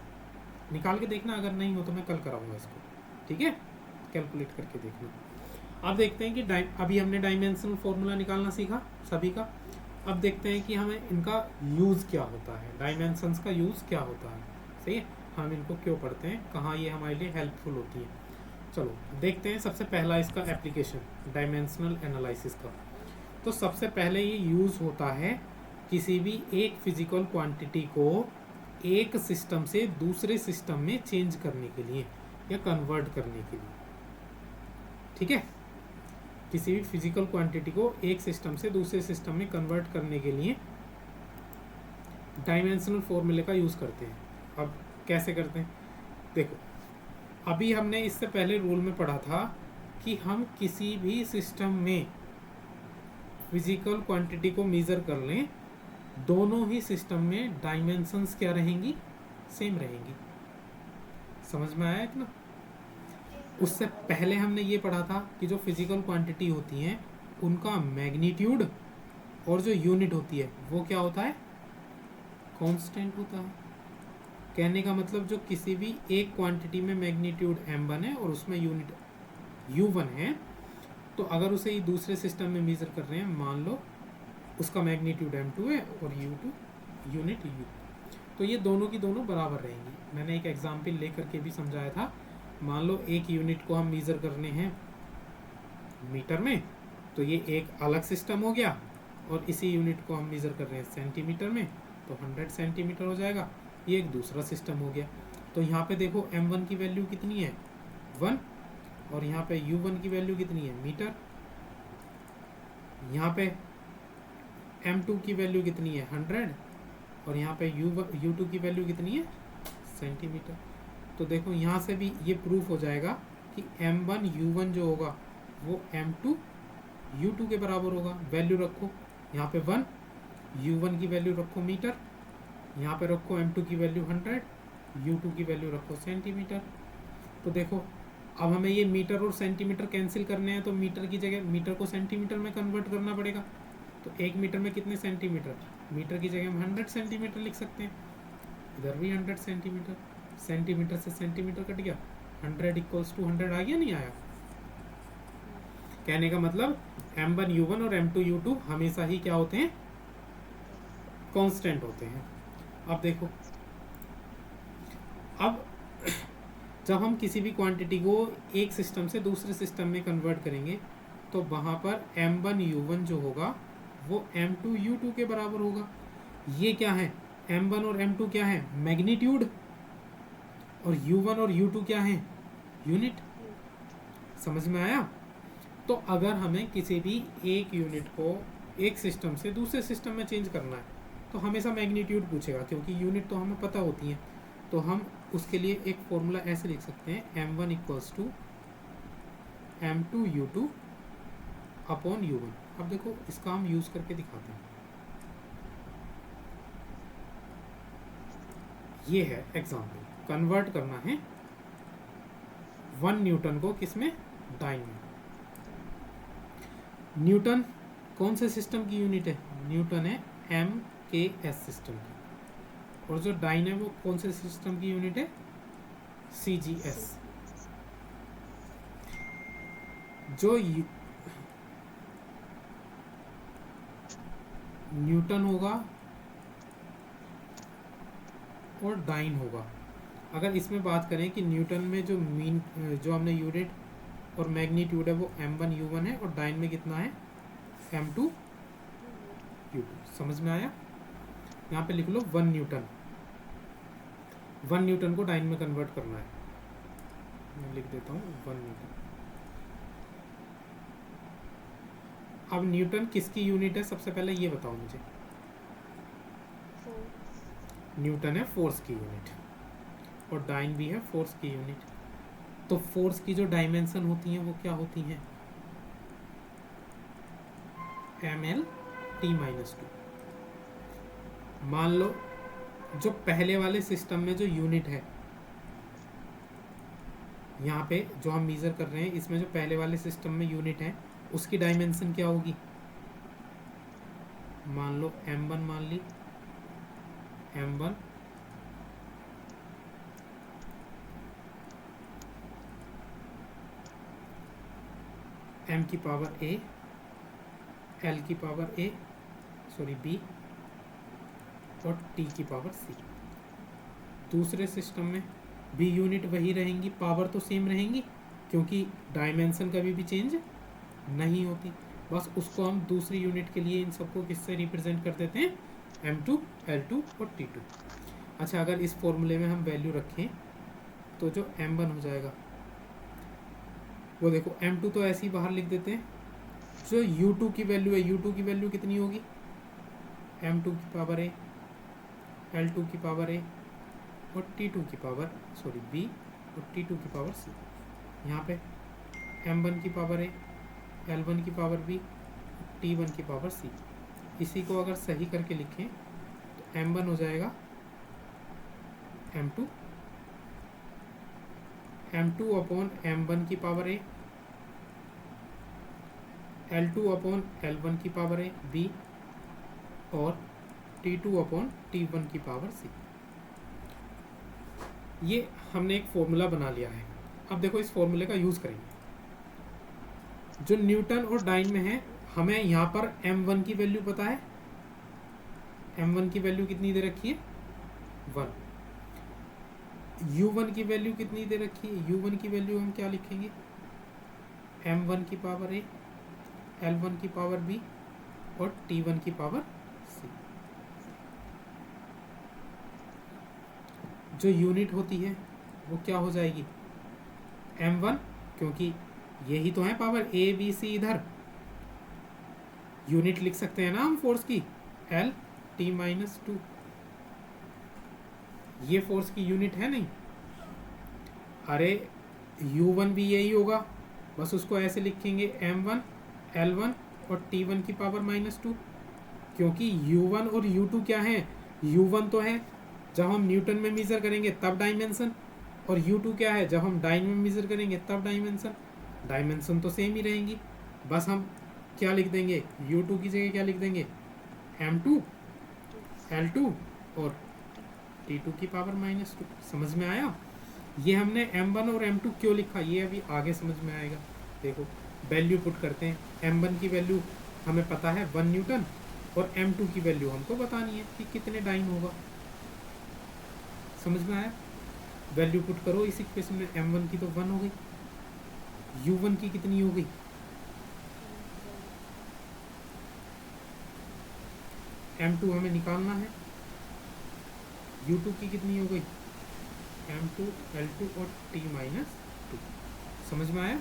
निकाल के देखना, अगर नहीं हो तो मैं कल कराऊंगा इसको, ठीक है, कैलकुलेट करके देखना। अब देखते हैं कि अभी हमने डायमेंशनल फॉर्मूला निकालना सीखा सभी का। अब देखते हैं कि हमें इनका यूज़ क्या होता है, डायमेंशंस का यूज़ क्या होता है, सही है, हम इनको क्यों पढ़ते हैं, कहाँ ये हमारे लिए हेल्पफुल होती है। चलो देखते हैं सबसे पहला इसका एप्लीकेशन डायमेंशनल एनालिसिस का। तो सबसे पहले ये यूज़ होता है किसी भी एक फिजिकल क्वांटिटी को एक सिस्टम से दूसरे सिस्टम में चेंज करने के लिए या कन्वर्ट करने के लिए, ठीक है। किसी भी फिजिकल क्वांटिटी को एक सिस्टम से दूसरे सिस्टम में कन्वर्ट करने के लिए डायमेंशनल फॉर्मूले का यूज़ करते हैं। अब कैसे करते हैं देखो, अभी हमने इससे पहले रूल में पढ़ा था कि हम किसी भी सिस्टम में फिजिकल क्वांटिटी को मेज़र कर लें, दोनों ही सिस्टम में डायमेंशंस क्या रहेंगी, सेम रहेंगी। समझ में आया इतना। उससे पहले हमने ये पढ़ा था कि जो फिजिकल क्वांटिटी होती हैं उनका मैग्नीट्यूड और जो यूनिट होती है वो क्या होता है, कांस्टेंट होता है। कहने का मतलब जो किसी भी एक क्वांटिटी में मैग्नीट्यूड m1 है और उसमें यूनिट u1 है, तो अगर उसे दूसरे सिस्टम में मेजर कर रहे हैं, मान लो उसका मैग्नीट्यूड m2 है और u2 यूनिट u, तो ये दोनों की दोनों बराबर रहेंगी। मैंने एक एग्जाम्पल लेकर के भी समझाया था। मान लो एक यूनिट को हम मेज़र करने हैं मीटर में, तो ये एक अलग सिस्टम हो गया, और इसी यूनिट को हम मेज़र कर रहे हैं सेंटीमीटर में, तो 100 सेंटीमीटर हो जाएगा, ये एक दूसरा सिस्टम हो गया। तो यहाँ पे देखो m1 की वैल्यू कितनी है 1, और यहाँ पे u1 की वैल्यू कितनी है, मीटर। यहाँ पे m2 की वैल्यू कितनी है, 100, और यहाँ पे u2 की वैल्यू कितनी है, सेंटीमीटर। तो देखो यहाँ से भी ये प्रूफ हो जाएगा कि m1 u1 जो होगा वो m2 u2 के बराबर होगा। वैल्यू रखो, यहाँ पे 1, u1 की वैल्यू रखो मीटर, यहाँ पे रखो m2 की वैल्यू 100, u2 की वैल्यू रखो सेंटीमीटर। तो देखो अब हमें ये मीटर और सेंटीमीटर कैंसिल करने हैं, तो मीटर की जगह मीटर को सेंटीमीटर में कन्वर्ट करना पड़ेगा। तो 1 मीटर में कितने सेंटीमीटर, मीटर की जगह हम 100 सेंटीमीटर लिख सकते हैं। इधर भी 100 सेंटीमीटर, सेंटीमीटर से सेंटीमीटर कट गया, 100 इक्वल्स टू 100 आ गया, नहीं आया। कहने का मतलब m1 u1 और m2 u2 हमेशा ही क्या होते हैं, कांस्टेंट होते हैं। अब देखो, अब जब हम किसी भी क्वांटिटी को एक सिस्टम से दूसरे सिस्टम में कन्वर्ट करेंगे तो वहाँ पर m1 u1 जो होगा वो m2 u2 के बराबर होगा। ये क्या है, m1 और m2 क्या है, मैग्नीट्यूड, और u1 और u2 क्या है, यूनिट। समझ में आया। तो अगर हमें किसी भी एक यूनिट को एक सिस्टम से दूसरे सिस्टम में चेंज करना है तो हमेशा मैग्नीट्यूड पूछेगा, क्योंकि यूनिट तो हमें पता होती हैं। तो हम उसके लिए एक फॉर्मूला ऐसे लिख सकते हैं, m1 equals to m2 u2 upon u1। अब देखो इसका हम यूज़ करके दिखाते हैं। ये है एग्जाम्पल, कन्वर्ट करना है 1 न्यूटन को किसमें, डाइन में। न्यूटन कौन से सिस्टम की यूनिट है, न्यूटन है MKS सिस्टम की, और जो डाइन है वो कौन से सिस्टम की यूनिट है, CGS। जो न्यूटन होगा और डाइन होगा, अगर इसमें बात करें कि न्यूटन में जो जो हमने यूनिट और मैग्नीट्यूड है वो m1 u1 है, और डाइन में कितना है, m2 u2। समझ में आया। यहाँ पे लिख लो 1 न्यूटन, 1 न्यूटन को डाइन में कन्वर्ट करना है। मैं लिख देता हूँ 1 न्यूटन। अब न्यूटन किसकी यूनिट है, सबसे पहले ये बताओ मुझे। न्यूटन है फोर्स की यूनिट, और डाइन भी है फोर्स की यूनिट। तो फोर्स की जो डायमेंशन होती हैं वो क्या होती हैं, mL/t-2। मान लो जो पहले वाले सिस्टम में जो यूनिट है, यहाँ पे जो हम मेजर कर रहे हैं इसमें जो पहले वाले सिस्टम में यूनिट है उसकी डायमेंशन क्या होगी, मान लो m1 मान ली, m1 m की पावर a, l की पावर b और t की पावर c। दूसरे सिस्टम में भी यूनिट वही रहेंगी, पावर तो सेम रहेंगी, क्योंकि डायमेंशन कभी भी चेंज नहीं होती। बस उसको हम दूसरी यूनिट के लिए इन सबको किससे रिप्रेजेंट कर देते हैं, m2, l2 और t2। अच्छा, अगर इस फॉर्मूले में हम वैल्यू रखें तो जो m1 हो जाएगा वो देखो, m2 तो ऐसे ही बाहर लिख देते हैं। जो u2 की वैल्यू है, u2 की वैल्यू कितनी होगी, m2 की पावर a, l2 की पावर a और t2 की पावर b और t2 की पावर c। यहाँ पे m1 की पावर a, l1 की पावर b, t1 की पावर c। इसी को अगर सही करके लिखें तो m1 हो जाएगा m2 अपॉन m1 की power a, l2 upon l1 की पावर a b और t2 अपॉन t1 की पावर c। ये हमने एक फॉर्मूला बना लिया है। अब देखो इस फॉर्मूले का यूज़ करेंगे। जो न्यूटन और डाइन में है, हमें यहाँ पर m1 की वैल्यू पता है, m1 की वैल्यू कितनी दे रखी है, 1। u1 की वैल्यू कितनी दे रखी है, u1 की वैल्यू हम क्या लिखेंगे, m1 की पावर a, l1 की पावर b और t1 की पावर c। जो यूनिट होती है वो क्या हो जाएगी, m1 क्योंकि यही तो है पावर ए बी सी। इधर यूनिट लिख सकते हैं ना हम फोर्स की, एल टी माइनस 2। ये फोर्स की यूनिट है नहीं? अरे u1 भी यही होगा, बस उसको ऐसे लिखेंगे m1 l1 और t1 की पावर -2। क्योंकि u1 और u2 क्या है? u1 तो है जब हम न्यूटन में मेजर करेंगे तब डायमेंशन, और u2 क्या है? जब हम डाइन में मेजर करेंगे तब डायमेंशन। डायमेंशन तो सेम ही रहेंगी, बस हम क्या लिख देंगे? u2 की जगह क्या लिख देंगे? m2 l2 और t2 की पावर -2। समझ में आया? ये हमने m1 और m2 क्यों लिखा, ये अभी आगे समझ में आएगा। देखो वैल्यू पुट करते हैं। m1 की वैल्यू हमें पता है 1 न्यूटन, और m2 की वैल्यू हमको बतानी है कि कितने डाइन होगा। समझ में आया? वैल्यू पुट करो इस इक्वेशन में। m1 की तो 1 हो गई, u1 की कितनी हो गई? m2 हमें निकालना है, u2 की कितनी हो गई? m2 l2 और t-2। समझ में आया?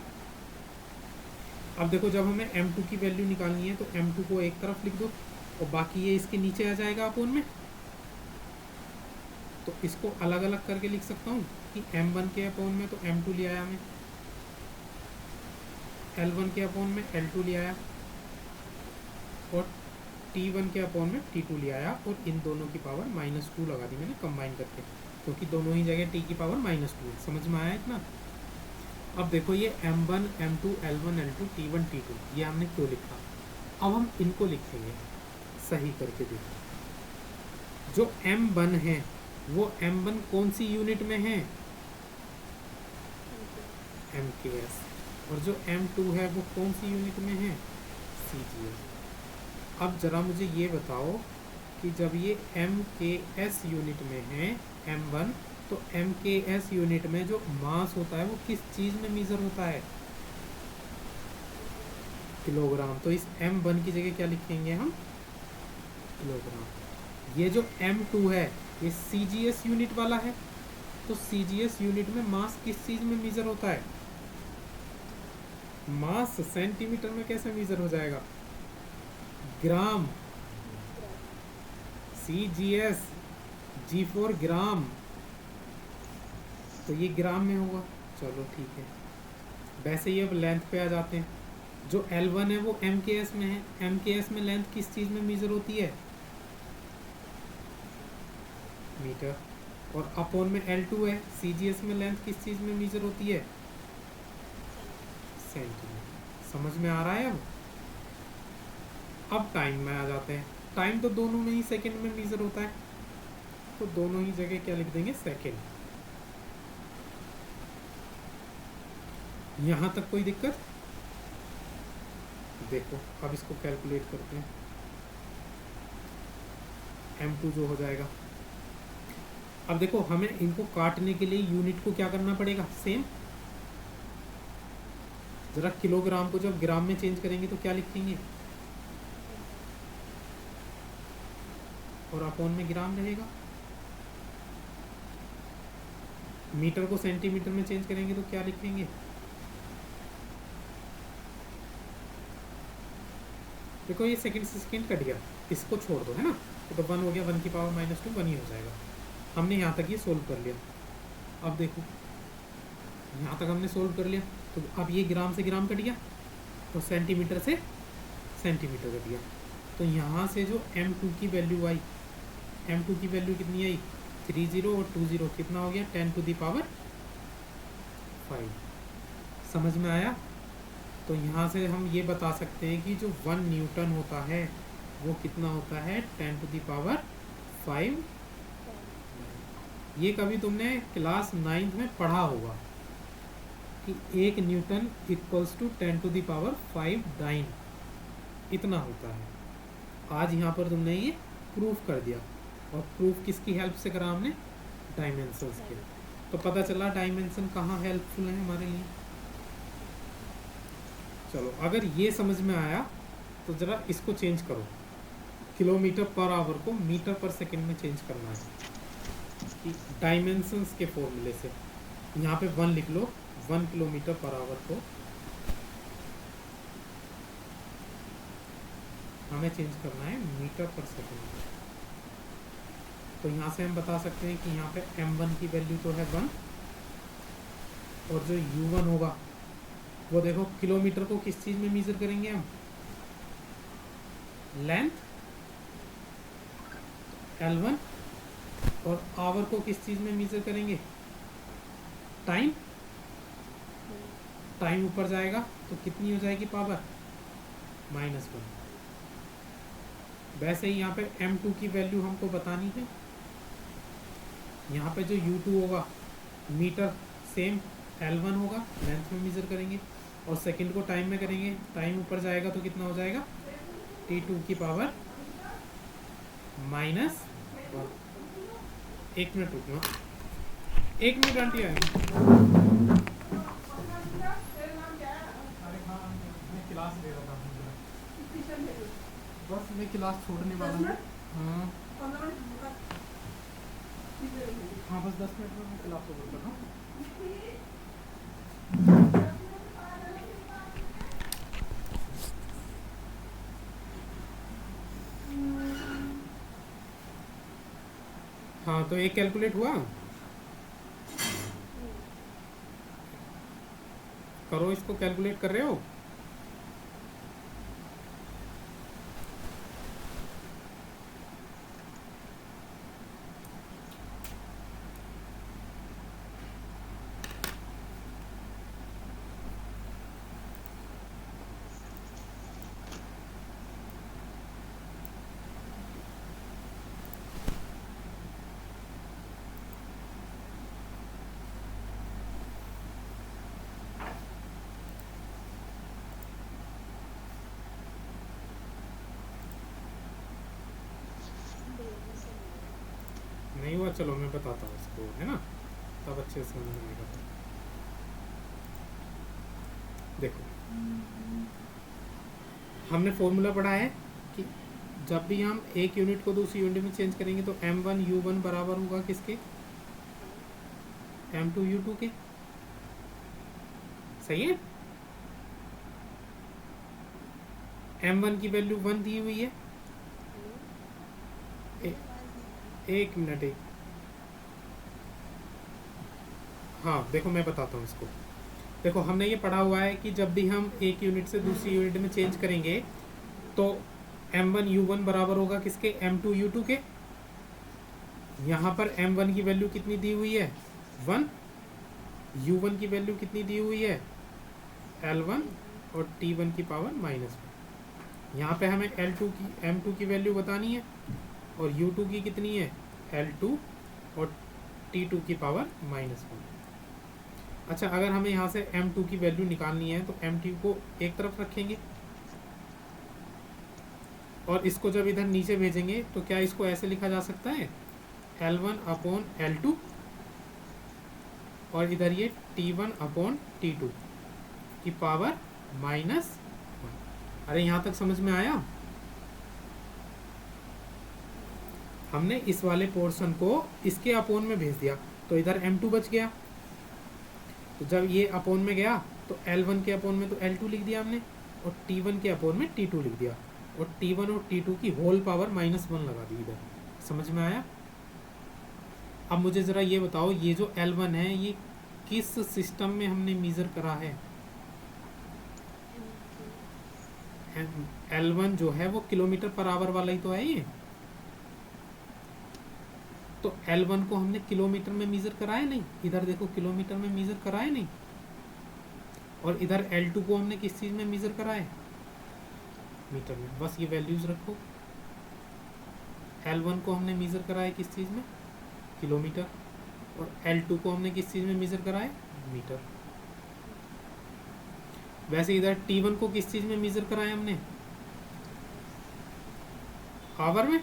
अब देखो जब हमें m2 की वैल्यू निकालनी है तो m2 को एक तरफ लिख दो और बाकी ये इसके नीचे आ जाएगा अपोन में। तो इसको अलग अलग करके लिख सकता हूँ कि m1 के अपोन में तो m2 ले आया मैं, l1 के अपोन में l2 ले आया, और t1 के अपोन में t2 ले आया, और इन दोनों की पावर -2 लगा दी मैंने कंबाइन करके, क्योंकि दोनों ही जगह t की पावर -2 है। समझ में आया इतना? अब देखो ये m1 m2 l1 l2 t1 t2 ये हमने क्यों लिखा? अब हम इनको लिखेंगे सही करके। देखो जो m1 है वो m1 कौन सी यूनिट में है? mks। और जो m2 है वो कौन सी यूनिट में है? cgs। अब जरा मुझे ये बताओ कि जब ये mks यूनिट में है m1, तो mks यूनिट में जो मास होता है वो किस चीज़ में मेजर होता है? किलोग्राम। तो इस m1 की जगह क्या लिखेंगे हम? किलोग्राम। ये जो m2 है ये cgs यूनिट वाला है, तो cgs यूनिट में मास किस चीज़ में मेजर होता है? मास सेंटीमीटर में कैसे मेजर हो जाएगा? ग्राम। cgs g फॉर ग्राम, तो ये ग्राम में होगा। चलो ठीक है। वैसे ही अब लेंथ पे आ जाते हैं। जो L1 है वो MKS में है, MKS में लेंथ किस चीज़ में मेजर होती है? मीटर। और अपोन में L2 है, CGS में लेंथ किस चीज़ में मेजर होती है? सेंटीमीटर। समझ में आ रहा है? अब टाइम में आ जाते हैं। टाइम तो दोनों में ही सेकंड में मेजर होता है, तो दोनों ही जगह क्या लिख देंगे? सेकंड। यहाँ तक कोई दिक्कत? देखो अब इसको कैलकुलेट करते हैं। m2 जो हो जाएगा, अब देखो हमें इनको काटने के लिए यूनिट को क्या करना पड़ेगा? सेम। जरा किलोग्राम को जब ग्राम में चेंज करेंगे तो क्या लिखेंगे? और अपोन में ग्राम रहेगा। मीटर को सेंटीमीटर में चेंज करेंगे तो क्या लिखेंगे? देखो ये सेकंड से सेकंड कट गया, इसको छोड़ दो, है ना? तो 1 हो गया, 1 की पावर -2 1 ही हो जाएगा। हमने यहाँ तक ये सोल्व कर लिया। अब देखो यहाँ तक हमने सोल्व कर लिया, तो अब ये ग्राम से ग्राम कट गया और सेंटीमीटर से सेंटीमीटर कट गया। तो यहाँ से जो m2 की वैल्यू आई, m2 की वैल्यू कितनी आई? 30 और 20 कितना हो गया? 10⁵ समझ में आया? तो यहाँ से हम ये बता सकते हैं कि जो 1 न्यूटन होता है वो कितना होता है? 10⁵। ये कभी तुमने क्लास 9th में पढ़ा होगा कि 1 न्यूटन इक्वल्स टू 10⁵ डाइन, इतना होता है। आज यहाँ पर तुमने ये प्रूफ कर दिया, और प्रूफ किसकी हेल्प से करा हमने? डायमेंशंस के। तो पता चला डायमेंशन कहाँ हेल्पफुल है हमारे लिए। चलो अगर ये समझ में आया तो ज़रा इसको चेंज करो, किलोमीटर पर आवर को मीटर पर सेकंड में चेंज करना है कि डायमेंशंस के फॉर्मूले से। यहाँ पे 1 लिख लो, 1 किलोमीटर पर आवर को हमें चेंज करना है मीटर पर सेकेंड। तो यहाँ से हम बता सकते हैं कि यहाँ पे m1 की वैल्यू तो है 1, और जो u1 होगा वो देखो, किलोमीटर को किस चीज़ में मेजर करेंगे हम, लेंथ L1, और आवर को किस चीज़ में मेजर करेंगे, टाइम। टाइम ऊपर जाएगा तो कितनी हो जाएगी पावर, -1। वैसे ही यहाँ पे m2 की वैल्यू हमको बतानी है। यहाँ पे जो u2 होगा, मीटर सेम L1 होगा, लेंथ में मेजर करेंगे, और सेकंड को टाइम में करेंगे। टाइम ऊपर जाएगा तो कितना हो जाएगा, t2 की पावर -1। एक मिनट रुकना, एक मिनट आंटी आएगी। मैं क्लास ले रहा था, बस मैं क्लास छोड़ने वाला हूँ। हाँ हाँ, बस 10 मिनट में मैं क्लास ओवर कर रहा हूँ। हाँ, तो एक कैलकुलेट हुआ, करो इसको, कैलकुलेट कर रहे हो। नहीं हुआ, चलो मैं बताता हूँ इसको, है ना, तब अच्छे से समझ में आएगा। देखो, हमने फॉर्मूला पढ़ा है कि जब भी हम एक यूनिट को दूसरी यूनिट में चेंज करेंगे तो m1 u1 बराबर होगा किसके, m2 u2 के। सही है। m1 की वैल्यू 1 दी हुई है। एक मिनट, एक, हाँ देखो मैं बताता हूँ इसको। देखो, हमने ये पढ़ा हुआ है कि जब भी हम एक यूनिट से दूसरी यूनिट में चेंज करेंगे तो m1 u1 बराबर होगा किसके, m2 u2 के। यहाँ पर m1 की वैल्यू कितनी दी हुई है, 1, u1 की वैल्यू कितनी दी हुई है, L1, और t1 की पावर -1। यहाँ पे हमें L2 की m2 की वैल्यू बतानी है, और u2 की कितनी है, L2, और t2 की पावर -1। अच्छा, अगर हमें यहाँ से m2 की वैल्यू निकालनी है तो m2 को एक तरफ रखेंगे, और इसको जब इधर नीचे भेजेंगे तो क्या इसको ऐसे लिखा जा सकता है, L1/L2, और इधर ये T1/T2 की पावर -1। अरे यहाँ तक समझ में आया। हमने इस वाले पोर्शन को इसके अपोन में भेज दिया तो इधर m2 बच गया। तो जब ये अपोन में गया तो L1 के अपोन में तो L2 लिख दिया हमने, और T1 के अपोन में T2 लिख दिया, और T1 और T2 की होल पावर -1 लगा दी इधर। समझ में आया। अब मुझे ज़रा ये बताओ, ये जो L1 है ये किस सिस्टम में हमने मेज़र करा है। L1 जो है वो किलोमीटर पर आवर वाला ही तो है ये। तो L1 को हमने किलोमीटर में मेज़र कराया नहीं, इधर देखो किलोमीटर में मेज़र कराया नहीं, और इधर L2 को हमने किस चीज़ में मेज़र कराया, मीटर में। बस ये वैल्यूज़ रखो। L1 को हमने मेज़र कराया किस चीज़ में, किलोमीटर, और L2 को हमने किस चीज़ में मेज़र कराया, मीटर। वैसे इधर T1 को किस चीज़ में मेज़र कराया हमने, आवर में।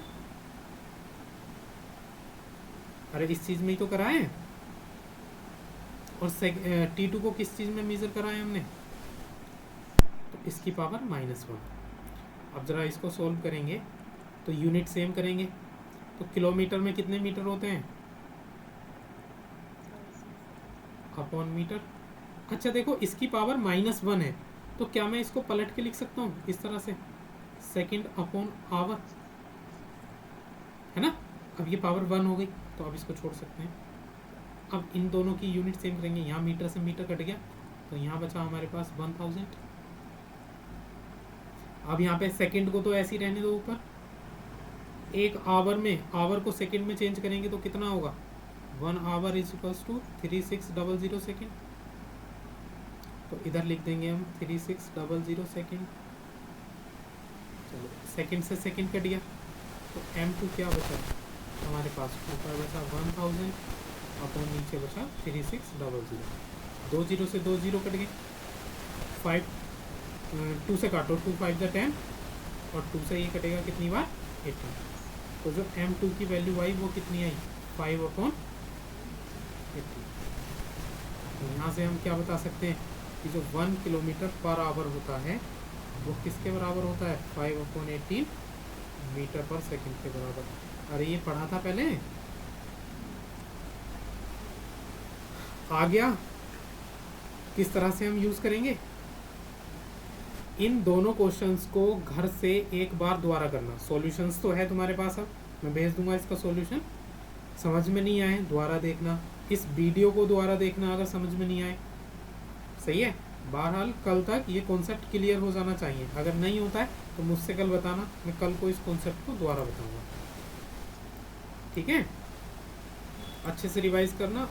अरे इस चीज़ में ही तो कराए। और T2 को किस चीज़ में मेज़र कराया हमने, तो इसकी पावर -1। अब ज़रा इसको सॉल्व करेंगे तो यूनिट सेम करेंगे। तो किलोमीटर में कितने मीटर होते हैं, अपॉन मीटर। अच्छा देखो इसकी पावर -1 है, तो क्या मैं इसको पलट के लिख सकता हूँ इस तरह से, सेकेंड अपॉन आवर, है ना। अब ये पावर 1 हो गई, तो अब इसको छोड़ सकते हैं। अब इन दोनों की यूनिट सेम करेंगे, यहाँ मीटर से मीटर कट गया, तो यहाँ बचा हमारे पास 1000। अब यहाँ पे सेकंड को तो ऐसे ही रहने दो ऊपर, एक आवर में, आवर को सेकंड में चेंज करेंगे तो कितना होगा, 1 hour is equals to 3600 second. तो इधर लिख देंगे हम 3600 सेकेंड। चलो सेकंड से सेकंड कट गया, तो m2 क्या बचा हमारे पास, ऊपर बचा 1000 अपॉन नीचे बचा 3600। 2 0 से 2 0 कट गए, 5 2 से काटो, 2 5 10, और 2 से ये कटेगा कितनी बार, 18। तो जो m2 की वैल्यू आई वो कितनी आई, 5 अपॉन 18। तो यहाँ से हम क्या बता सकते हैं कि जो 1 किलोमीटर पर आवर होता है वो किसके बराबर होता है, 5 अपॉन 18 मीटर पर सेकंड के बराबर। अरे ये पढ़ा था पहले, आ गया। किस तरह से हम यूज़ करेंगे, इन दोनों क्वेश्चंस को घर से एक बार दोबारा करना। सॉल्यूशंस तो है तुम्हारे पास, अब मैं भेज दूंगा इसका सॉल्यूशन। समझ में नहीं आए दोबारा देखना, इस वीडियो को दोबारा देखना अगर समझ में नहीं आए, सही है। बहरहाल कल तक ये कॉन्सेप्ट क्लियर हो जाना चाहिए, अगर नहीं होता है तो मुझसे कल बताना, मैं कल को इस कॉन्सेप्ट को दोबारा बताऊंगा, ठीक है। अच्छे से रिवाइज करना।